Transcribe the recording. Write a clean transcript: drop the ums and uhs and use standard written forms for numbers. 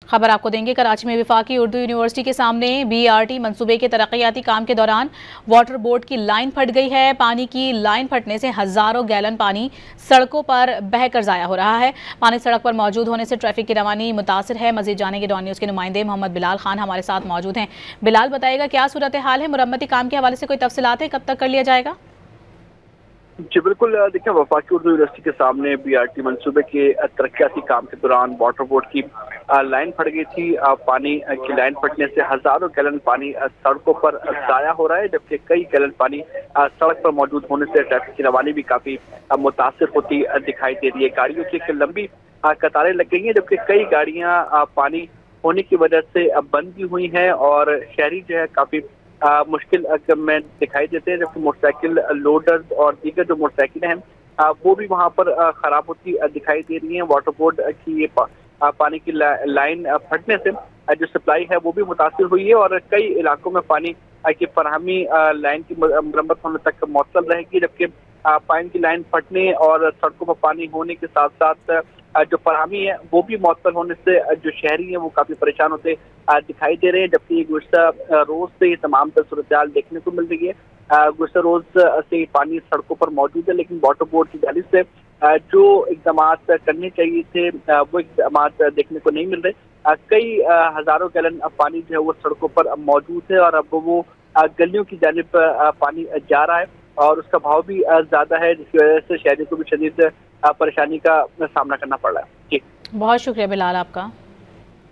खबर आपको देंगे। कराची में वफाकी उर्दू यूनिवर्सिटी के सामने BRT मंसूबे के तरक्याती काम के दौरान वाटर बोर्ड की लाइन फट गई है। पानी की लाइन फटने से हजारों गैलन पानी सड़कों पर बहकर जाया हो रहा है। पानी सड़क पर मौजूद होने से ट्रैफिक की रवानी मुतासिर है। मजीद जानेंगे डॉन न्यूज़ के नुमाइंदे मोहम्मद बिलाल खान हमारे साथ मौजूद हैं। बिलाल, बताइएगा क्या सूरत हाल है, मुरम्मती काम के हवाले से कोई तफसीलात है, कब तक कर लिया जाएगा? जी बिल्कुल, देखिए वफाकी उर्दू यूनिवर्सिटी के सामने BRT मंसूबे के तरक्याती काम के दौरान वाटर बोर्ड की लाइन फट गई थी। पानी की लाइन फटने से हजारों गैलन पानी सड़कों पर जाया हो रहा है, जबकि कई गैलन पानी सड़क पर मौजूद होने से ट्रैफिक की रवानी भी काफी मुतासिर होती दिखाई दे रही है। गाड़ियों की एक लंबी कतारें लग गई हैं, जबकि कई गाड़ियां पानी होने की वजह से बंद भी हुई हैं और शहरी जो है काफी मुश्किल में दिखाई देते हैं, जबकि मोटरसाइकिल लोडर्स और दीगर जो मोटरसाइकिलें हैं वो भी वहां पर खराब होती दिखाई दे रही हैं। वाटर बोर्ड की ये पानी की लाइन फटने से जो सप्लाई है वो भी मुतासिर हुई है और कई इलाकों में पानी की फराहमी लाइन की मरम्मत होने तक मौसल रहेगी, जबकि पानी की लाइन फटने और सड़कों पर पानी होने के साथ साथ जो फराहमी है वो भी मौसल होने से जो शहरी हैं वो काफी परेशान होते दिखाई दे रहे हैं। जबकि गुज़श्ता रोज से ये तमाम तर सूरत हाल देखने को मिल रही है। गुज़श्ता रोज से पानी सड़कों पर मौजूद है, लेकिन वाटर बोर्ड की जानिब से जो इकदाम करने चाहिए थे वो इकदाम देखने को नहीं मिल रहे। कई हजारों गैलन पानी जो है वो सड़कों पर मौजूद है और अब वो गलियों की जानिब पानी जा रहा है और उसका भाव भी ज्यादा है, जिसकी वजह से शहरियों को भी शदीद परेशानी का सामना करना पड़ रहा है। जी बहुत शुक्रिया बिलाल आपका।